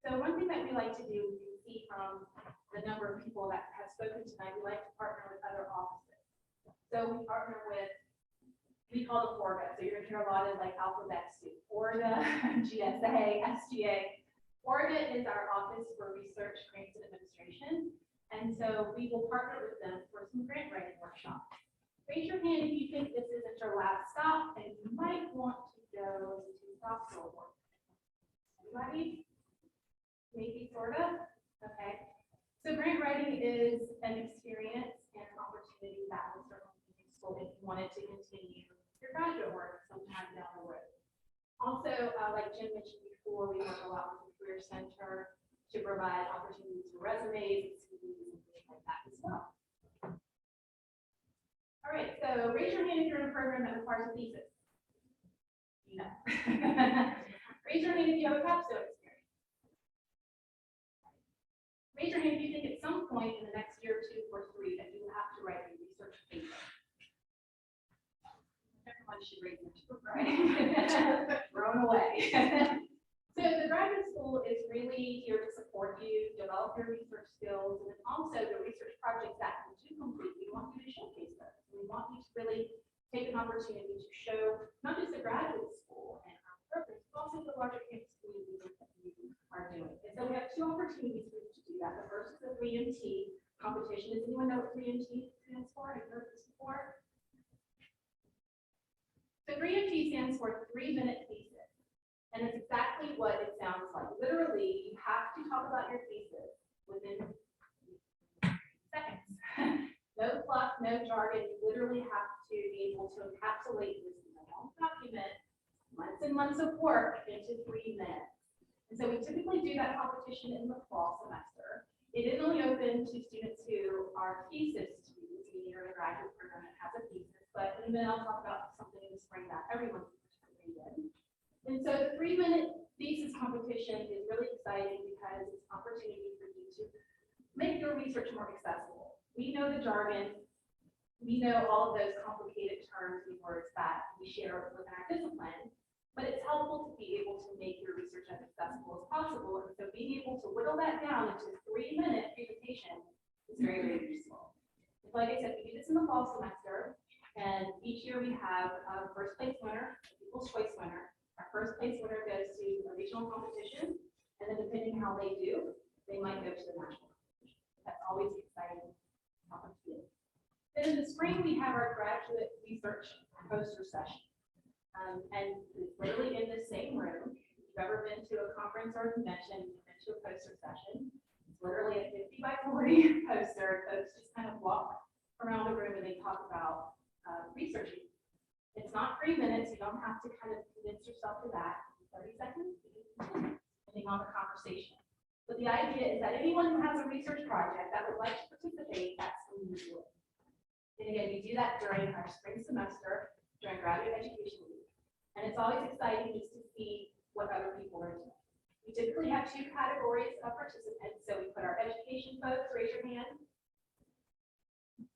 So one thing that we like to do, you can see from the number of people that have spoken tonight, we like to partner with other offices. So we partner with, we call it ORGA. So you're gonna hear a lot of like alphabet soup, ORGA, GSA, SGA. ORGA is our Office for Research, Grants, and Administration. And so we will partner with them for some grant writing workshops. Raise your hand if you think this isn't your last stop and you might want to go to doctoral work. Anybody? Maybe sort of? Okay. So grant writing is an experience and an opportunity that will certainly be useful if you wanted to continue your graduate work sometime down the road. Also, like Jim mentioned before, we work a lot with the Career Center to provide opportunities for resumes, CVs, and things like that as well. All right, so raise your hand if you're in a program that requires a thesis. No. Raise your hand if you have a capstone experience. Raise your hand if you think at some point in the next year, 2 or 3, that you will have to write a research paper. Everyone should raise their hand, right? Thrown away. So the graduate school is really here to support you, develop your research skills, and then also the research projects that you complete. We want you to showcase those. We want you to really take an opportunity to show not just the graduate school and our purpose, but also the larger campus community that you are doing. And so we have 2 opportunities for you to do that. The first is the 3MT competition. Does anyone know what 3MT stands for? Have you heard this before? So 3MT stands for 3-minute thesis. And it's exactly what it sounds like. Literally, you have to talk about your thesis within seconds. No fluff, no jargon. You literally have to be able to encapsulate this long document, months and months of work into 3 minutes. And so we typically do that competition in the fall semester. It is only open to students who are thesis students, meaning you're in a graduate program that has a thesis, but then I'll talk about something in the spring that everyone can participate in. And so the 3-minute thesis competition is really exciting because it's an opportunity for you to make your research more accessible. We know the jargon, we know all of those complicated terms and words that we share within our discipline, but it's helpful to be able to make your research as accessible as possible. And so being able to whittle that down into a 3-minute presentation is very, very useful. And like I said, we do this in the fall semester, and each year we have a first place winner, a people's choice winner. Our first place winner goes to a regional competition, and then depending how they do, they might go to the national competition. That's always the exciting opportunity. Then in the spring, we have our graduate research poster session. And it's literally in the same room. If you've ever been to a conference or a convention, you've been to a poster session, it's literally a 50 by 40 poster. Folks just kind of walk around the room and they talk about researching. It's not 3 minutes. You don't have to kind of convince yourself to that. 30 seconds, depending on the conversation. But the idea is that anyone who has a research project that would like to participate, that's when you do it. And again, we do that during our spring semester, during graduate education week. And it's always exciting just to see what other people are doing. We typically have 2 categories of participants. So we put our education folks, raise your hand.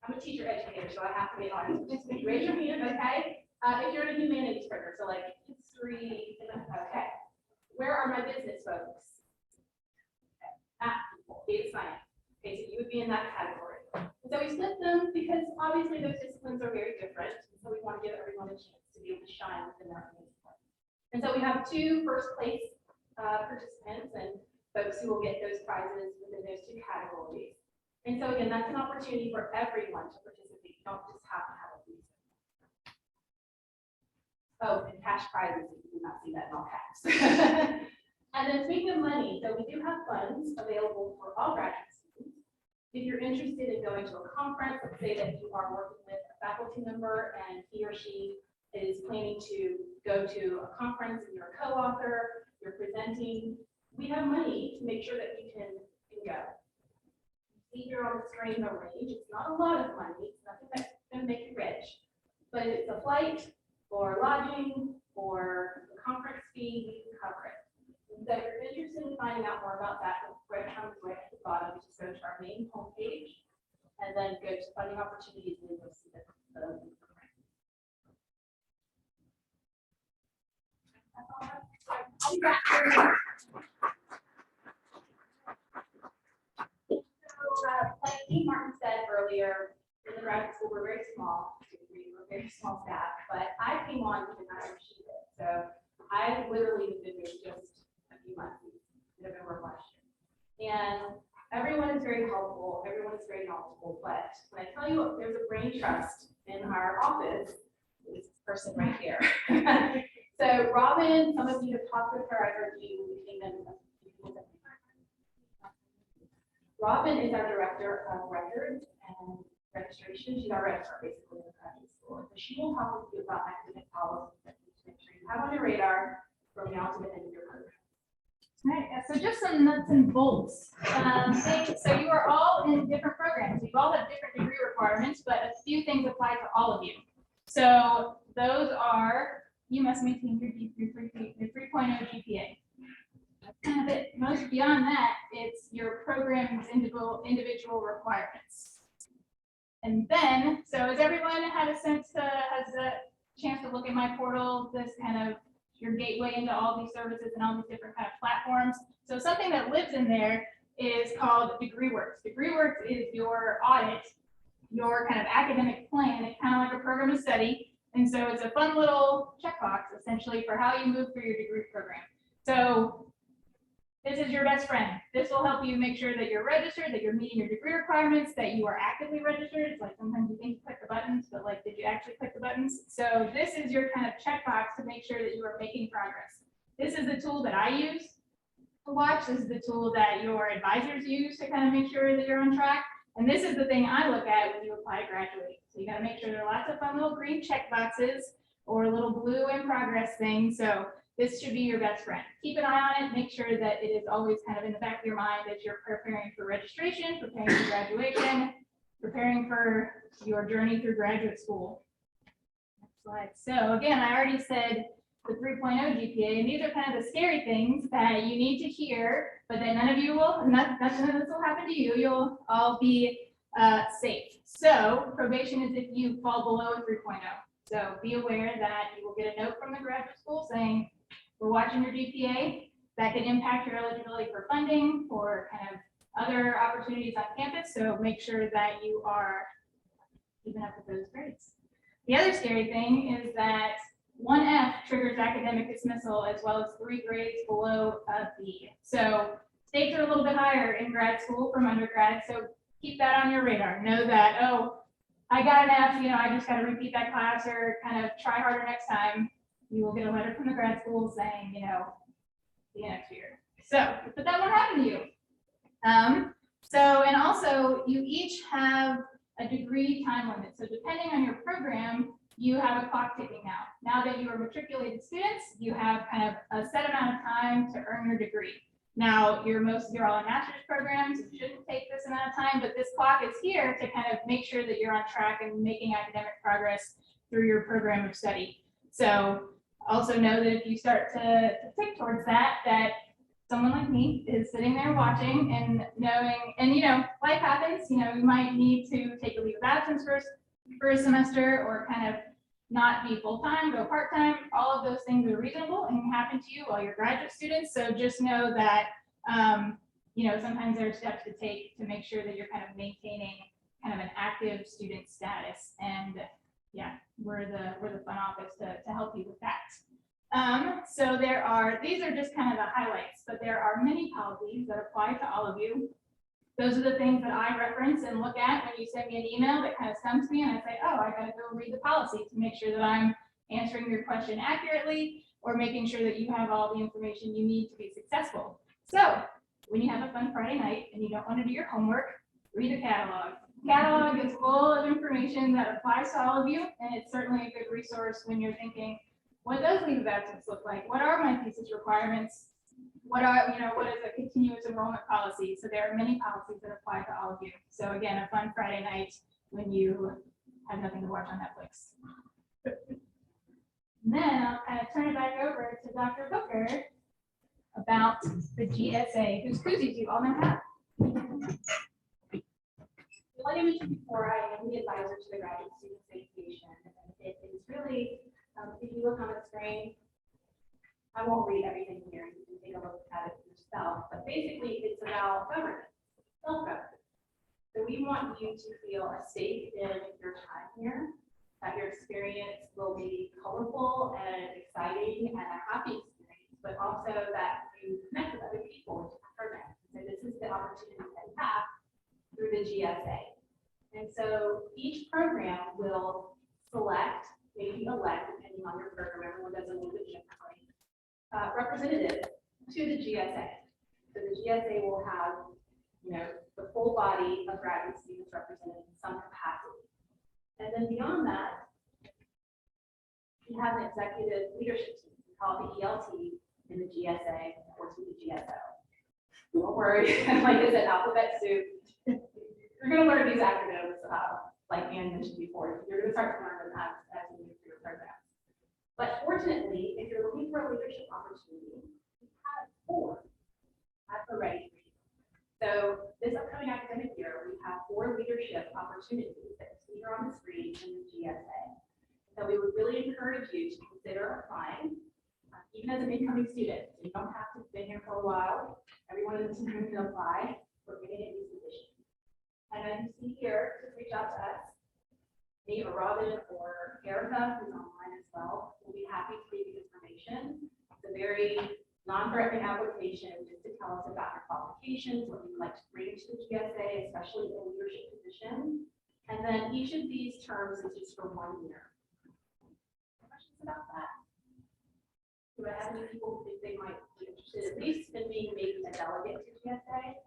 I'm a teacher educator, so I have to be honest. Just raise your hand, okay? If you're in a humanities program, so like history, three, okay. Where are my business folks? Math people, data science. Okay, so you would be in that category. And so we split them because obviously those disciplines are very different. So we want to give everyone a chance to be able to shine within their own discipline. And so we have 2 first place participants and folks who will get those prizes within those 2 categories. And so again, that's an opportunity for everyone to participate. You don't just have to have a reason. Oh, and cash prizes, you do not see that in all caps. And then speaking of money, so we do have funds available for all graduate students. If you're interested in going to a conference, let's say that you are working with a faculty member and he or she is planning to go to a conference and you're a co-author, you're presenting, we have money to make sure that you can go. See here on the screen the range. It's not a lot of money. It's nothing that's going to make you rich, but if it's a flight or lodging or the conference fee, we can cover it. And so if you're interested in finding out more about that, the breadcrumbs right at the bottom. Just go to our main homepage and then go to funding opportunities and you'll see the program. That's all I have. I'll be back. Like Dean Martin said earlier, in the graduate school, we're very small. We're very small staff, but I came on even after she did. So I literally have been here just a few months, November last year. And everyone is very helpful. Everyone is very knowledgeable. But when I tell you there's a brain trust in our office, this person right here. So Robin, some of you have talked with her. I heard you came in. Robin is our director of records and registration. She's our registrar basically in the graduate school. So she will talk with you about academic policies that you make sure you have on your radar from now to the end of your program. All right, so just some nuts and bolts. So you are all in different programs. You all have different degree requirements, but a few things apply to all of you. So those are, you must maintain your 3.0 GPA. That's kind of it. Most beyond that, it's your program's individual requirements. And then, so has everyone had a chance to look at my portal, this kind of your gateway into all these services and all these different kind of platforms? So something that lives in there is called DegreeWorks. DegreeWorks is your audit, your kind of academic plan. It's kind of like a program of study. And so it's a fun little checkbox essentially for how you move through your degree program. So this is your best friend. This will help you make sure that you're registered, that you're meeting your degree requirements, that you are actively registered. It's like sometimes you think you click the buttons, but like, did you actually click the buttons? So this is your kind of checkbox to make sure that you are making progress. This is the tool that I use to watch. This is the tool that your advisors use to kind of make sure that you're on track. And this is the thing I look at when you apply to graduate. So you got to make sure there are lots of fun little green check boxes or little blue in progress things. So this should be your best friend. Keep an eye on it. Make sure that it is always kind of in the back of your mind as you're preparing for registration, preparing for graduation, preparing for your journey through graduate school. Next slide. So again, I already said the 3.0 GPA, and these are kind of the scary things that you need to hear, but then none of you will, none of this will happen to you. You'll all be safe. So probation is if you fall below a 3.0. So be aware that you will get a note from the graduate school saying, we're watching your GPA. That can impact your eligibility for funding or kind of other opportunities on campus. So make sure that you are keeping up with those grades. The other scary thing is that 1F triggers academic dismissal as well as 3 grades below a B. So stakes are a little bit higher in grad school from undergrad. So keep that on your radar. Know that, oh, I got an F, I just got to repeat that class or kind of try harder next time. You will get a letter from the grad school saying, see you next year. So, but that won't happen to you. And also you each have a degree time limit. So depending on your program, you have a clock ticking now. Now that you are matriculated students, you have kind of a set amount of time to earn your degree. Now, you're all in master's programs, it shouldn't take this amount of time, but this clock is here to kind of make sure that you're on track and making academic progress through your program of study. So also know that if you start to tick towards that someone like me is sitting there watching and knowing, and life happens, you might need to take a leave of absence for a semester or kind of not be full-time, go part-time. All of those things are reasonable and can happen to you while you're graduate students. So just know that, sometimes there are steps to take to make sure that you're kind of maintaining kind of an active student status. And yeah, we're the fun office to help you with that. So these are just kind of the highlights, but there are many policies that apply to all of you. Those are the things that I reference and look at when you send me an email that kind of stumps me and I say, oh, I gotta go read the policy to make sure that I'm answering your question accurately or making sure that you have all the information you need to be successful. So when you have a fun Friday night and you don't want to do your homework, read the catalog. Catalog is full of information that applies to all of you, and it's certainly a good resource when you're thinking, what does leave of absence look like? What are my thesis requirements? What is a continuous enrollment policy? So there are many policies that apply to all of you. So again, a fun Friday night when you have nothing to watch on Netflix. And then I'll kind of turn it back over to Dr. Booker about the GSA, whose koozies you all now have. Like I mentioned before, I am the advisor to the Graduate Student Association. And it is really, if you look on the screen, I won't read everything here. You can take a look at it yourself. But basically, it's about governance, self-governance. So we want you to feel a stake in your time here, that your experience will be colorful and exciting and a happy experience, but also that you connect with other people in the program. So this is the opportunity that you have through the GSA. And so each program will select, maybe elect, depending on your program, everyone does it a little bit differently, representatives to the GSA. So the GSA will have, the full body of graduate students represented in some capacity. And then beyond that, you have an executive leadership team, we call it the ELT in the GSA, or to the GSO. Don't worry, like I said, alphabet soup. You're going to learn these acronyms, like Ann mentioned before. You're going to start to learn them as you move through your program. But fortunately, if you're looking for a leadership opportunity, we have 4 at the ready for you. So this upcoming academic year, we have 4 leadership opportunities that you see here on the screen in the GSA. So we would really encourage you to consider applying, even as an incoming student. So you don't have to be here for a while. Everyone in this room can apply. We're going to get these positions. And as you see here, just reach out to us, me or Robin or Erica, who's online as well. We'll be happy to give you information. It's a very non-threatening application just to tell us about your qualifications, what you'd like to bring to the GSA, especially in a leadership position. And then each of these terms is just for 1 year. Questions about that? Do I have any people who think they might be interested, at least in being maybe a delegate to GSA?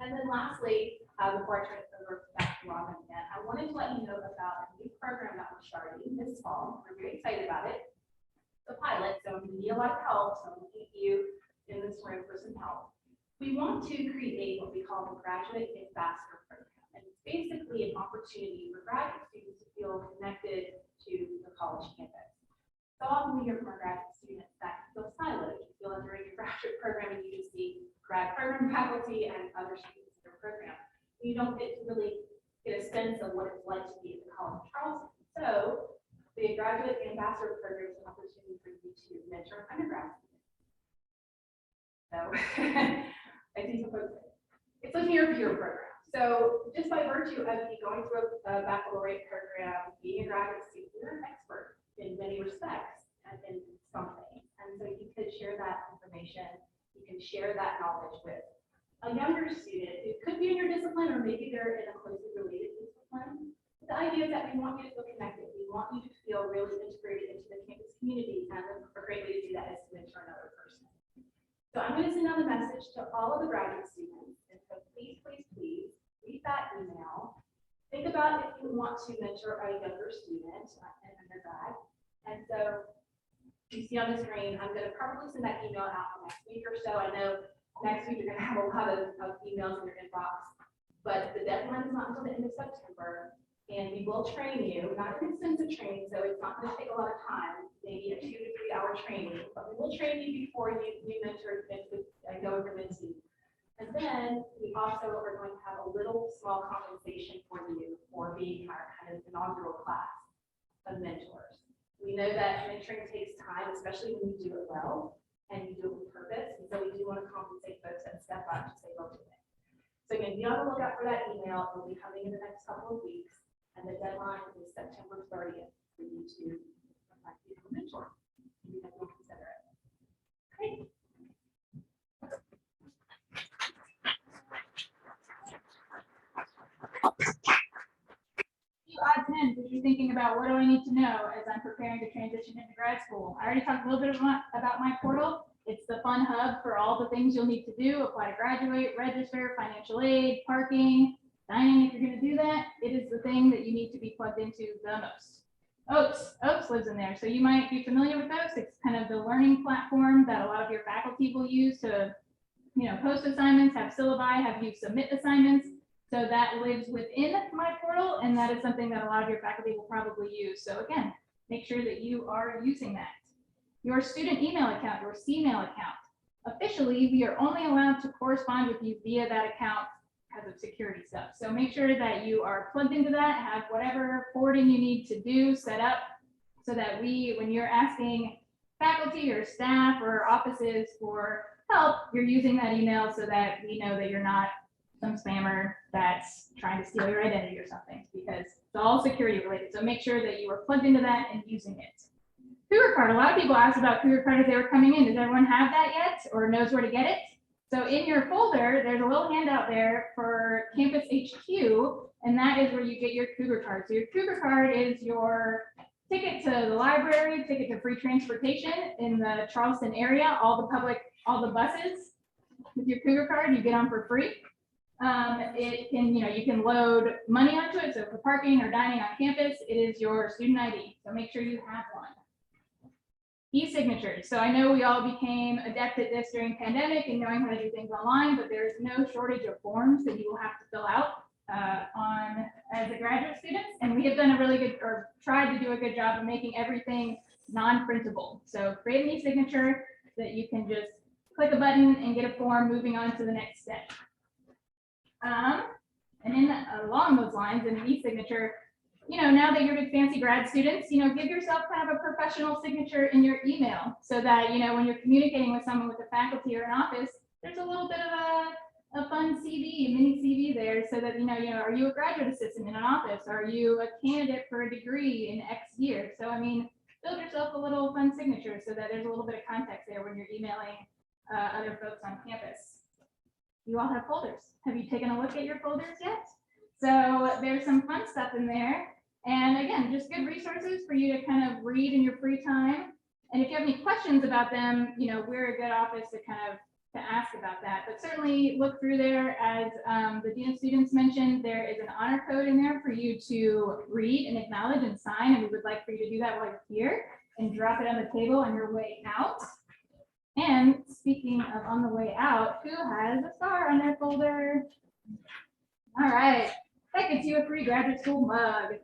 And then lastly, before I turn it over back to Robin again, I wanted to let you know about a new program that we're starting this fall. We're very excited about it. The pilot, so we need a lot of help, so I'm looking at you in this room for some help. We want to create what we call the Graduate Ambassador Program. And it's basically an opportunity for graduate students to feel connected to the college campus. So often we hear from our graduate students that feel siloed. You feel like you're in your graduate program and you just see grad program faculty and other students in your program. You don't get to really get a sense of what it's like to be at the College of Charleston. So the Graduate Ambassador Program is an opportunity for you to mentor undergrad students. So I see some folks. It's a peer-to-peer program. So just by virtue of you going through a baccalaureate program, being a graduate student, you're an expert in many respects and in something. And so you could share that information. You can share that knowledge with a younger student who could be in your discipline, or maybe they're in a closely related discipline. The idea is that we want you to feel connected. We want you to feel really integrated into the campus community, and a great way to do that is to mentor another person. So I'm going to send out a message to all of the graduate students, and so please, please, please read that email. Think about if you want to mentor a younger student in undergrad. And so you see on the screen, I'm going to probably send that email out next week or so. I know next week you're going to have a lot of emails in your inbox, but the deadline is not until the end of September. And we will train you, not an extensive training, so it's not going to take a lot of time, maybe a 2 to 3 hour training, but we will train you before you mentor and go over mentee. And then we also are going to have a little small compensation for you for being our kind of inaugural class of mentors. We know that mentoring takes time, especially when you do it well and you do it with purpose. And so we do want to compensate folks that step up to say, "Look at it." So again, be on the lookout for that email. It'll be coming in the next couple of weeks. And the deadline is September 30th for you to apply to become a mentor. You have to consider it. Great. Few odds and ends, if you're thinking about what do I need to know as I'm preparing to transition into grad school. I already talked a little bit about my portal. It's the fun hub for all the things you'll need to do, apply to graduate, register, financial aid, parking, dining if you're gonna do that. It is the thing that you need to be plugged into the most. Oaks lives in there, so you might be familiar with Oaks. It's kind of the learning platform that a lot of your faculty will use to, post assignments, have syllabi, have you submit assignments. So that lives within my portal, and that is something that a lot of your faculty will probably use. So again, make sure that you are using that. Your student email account, your CMail account. Officially, we are only allowed to correspond with you via that account because of security stuff. So make sure that you are plugged into that, have whatever forwarding you need to do set up so that when you're asking faculty or staff or offices for help, you're using that email so that we know that you're not some spammer that's trying to steal your identity or something, because it's all security related. So make sure that you are plugged into that and using it. Cougar Card, a lot of people asked about Cougar Card as they were coming in. Does everyone have that yet or knows where to get it? So in your folder, there's a little handout there for Campus HQ, and that is where you get your Cougar Card. So your Cougar Card is your ticket to the library, ticket to free transportation in the Charleston area, all the buses. With your Cougar Card, you get on for free. It can, you can load money onto it. So for parking or dining on campus, it is your student ID. So make sure you have one. E-signatures. So I know we all became adept at this during pandemic and knowing how to do things online, but there is no shortage of forms that you will have to fill out as a graduate student. And we have done tried to do a good job of making everything non-printable. So create an e-signature that you can just click a button and get a form moving on to the next step. Along those lines, in an e-signature, now that you're big fancy grad students, give yourself kind of a professional signature in your email so that, when you're communicating with someone with a faculty or an office, there's a little bit of a fun CV, mini CV there so that, are you a graduate assistant in an office? Are you a candidate for a degree in X years? So, build yourself a little fun signature so that there's a little bit of context there when you're emailing other folks on campus. You all have folders. Have you taken a look at your folders yet? So there's some fun stuff in there. And again, just good resources for you to kind of read in your free time. And if you have any questions about them, we're a good office to ask about that. But certainly look through there. As the Dean of Students mentioned, there is an honor code in there for you to read and acknowledge and sign. And we would like for you to do that while you're here and drop it on the table on your way out. And speaking of on the way out, who has a star on their folder? All right, that gets you a free graduate school mug.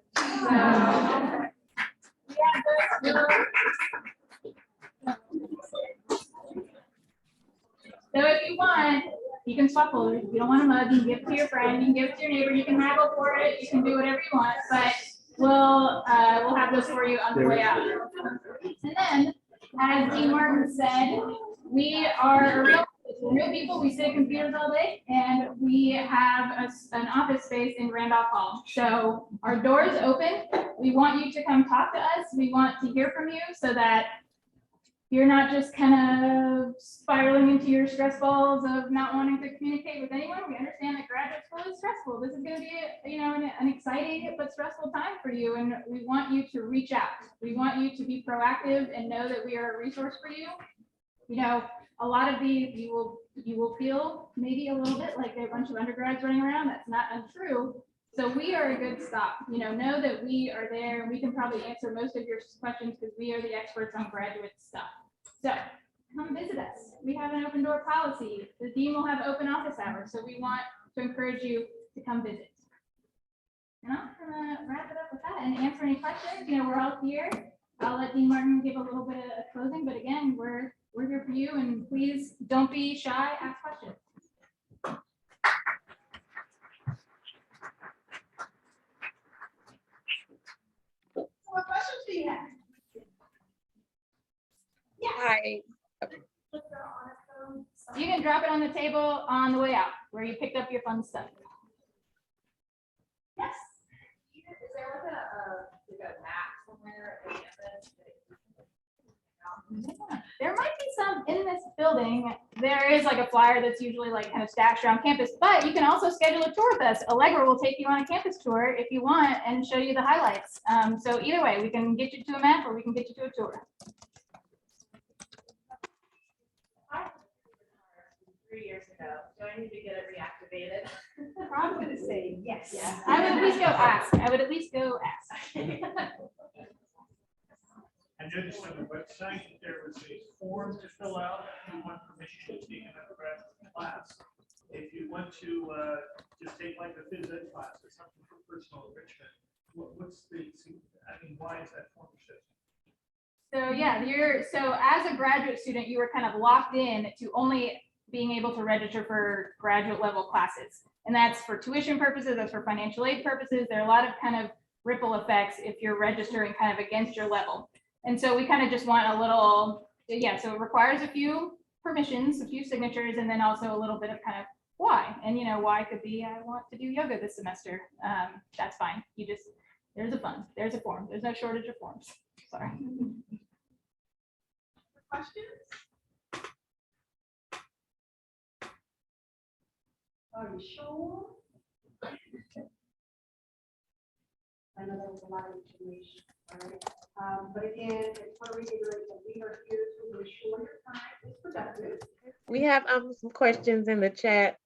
So if you want, you can swap folders. If you don't want a mug, you can give it to your friend, you can give it to your neighbor, you can haggle for it, you can do whatever you want, but we'll have those for you on the way out. And then, as Dean Martin said, we are real people. We sit at computers all day, and we have an office space in Randolph Hall. So our door is open. We want you to come talk to us. We want to hear from you so that you're not just kind of spiraling into your stress balls of not wanting to communicate with anyone. We understand that graduate school is stressful. This is going to be, an exciting but stressful time for you, and we want you to reach out. We want you to be proactive and know that we are a resource for you. A lot of these you will feel maybe a little bit like there are a bunch of undergrads running around. That's not untrue. So we are a good stop. Know that we are there, and we can probably answer most of your questions because we are the experts on graduate stuff. So come visit us. We have an open door policy. The dean will have open office hours, so we want to encourage you to come visit. And I'm gonna wrap it up with that and answer any questions. We're all here. I'll let Dean Martin give a little bit of closing, but again, we're here for you, and please don't be shy, ask questions. you can drop it on the table on the way out, where you picked up your fun stuff. Yes? Is there like a map somewhere at campus? There might be some in this building. There is like a flyer that's usually like kind of stashed around campus, but you can also schedule a tour with us. Allegra will take you on a campus tour if you want and show you the highlights. So either way, we can get you to a map or we can get you to a tour. 3 years ago. Do I need to get it reactivated? I'm gonna say yes. I would at least go ask. I would at least go ask. I noticed on the website that there was a form to fill out if you want permission to take an undergraduate class. If you want to just take like a phys ed class or something for personal enrichment, what's the, I mean, why is that form shipped? So yeah, so as a graduate student, you were kind of locked in to only being able to register for graduate level classes. And that's for tuition purposes, that's for financial aid purposes. There are a lot of kind of ripple effects if you're registering kind of against your level. And so we kind of just want a little, yeah, so it requires a few permissions, a few signatures, and then also a little bit of kind of why. And you know, why could be, I want to do yoga this semester. That's fine. You just, there's a form. There's no shortage of forms. Sorry. Questions? Are you sure? I know that was a lot of information, right? But again, I just want to reiterate that we are here to ensure your time is productive. We have some questions in the chat.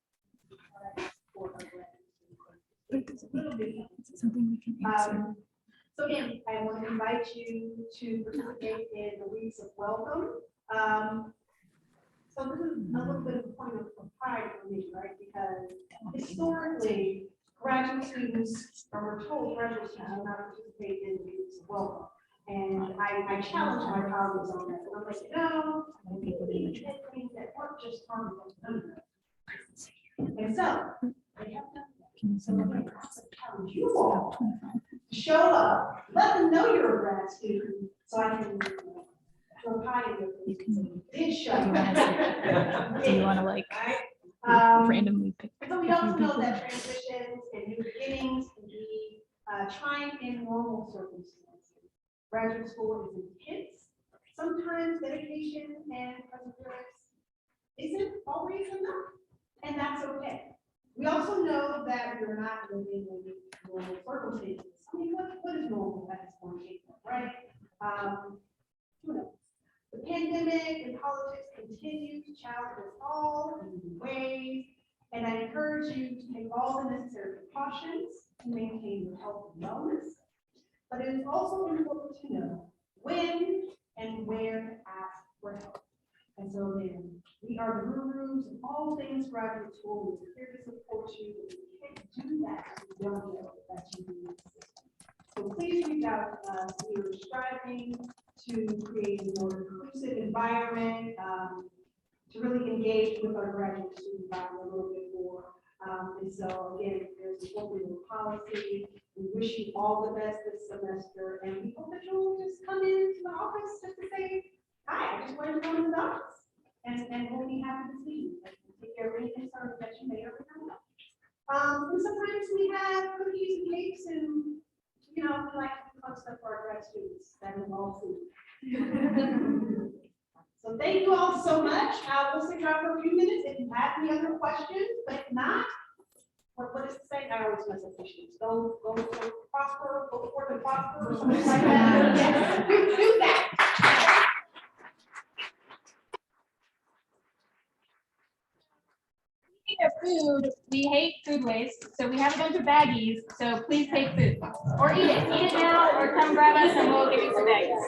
So again, I want to invite you to participate in the weeks of welcome. So this is a little bit of a point of pride for me, right? Because historically, graduate students, or we're told graduate students will not participate in the weeks of welcome. And I challenge my colleagues on that. I'm like, no, we did things that weren't just harmful. And so, they have done that. So I'm going to challenge you all to show up, let them know you're a grad student, so I can throw pie in your face. Did show up. Do you want to like Right? randomly pick? So we also know that transitions and new beginnings can be trying in normal circumstances. Graduate school is intense. Sometimes dedication and perseverance isn't always enough, and that's okay. We also know that we're not living in normal circumstances. I mean, what is normal at this point, right? Who knows? The pandemic and politics continue to challenge us all in new ways, and I encourage you to take all the necessary precautions to maintain your health and wellness. But it is also important to know when and where to ask for help. And so then, we are the gurus of all things graduate school. We're here to support you. If you can't do that, we don't know that you need assistance. So please reach out to us. We are striving to create a more inclusive environment, to really engage with our graduate student body a little bit more. And so again, there's a whole new policy. We wish you all the best this semester, and we hope that you'll just come into the office just to say, hi, I just wanted to go to the office. And we'll be happy to see you. Take care of any concerns that you may or may not have. And sometimes we have cookies and cakes and, you know, we like to fun stuff for our grad students that involve food. So thank you all so much. We'll sit down for a few minutes if you have any other questions, but if not, what does it say? I always mess up issues. Go prosper, go forth and prosper, or something like that. Yes, do that. Speaking of food, we hate food waste, so we have a bunch of baggies, so please take food. Or eat it now, or come grab us and we'll give you some baggies.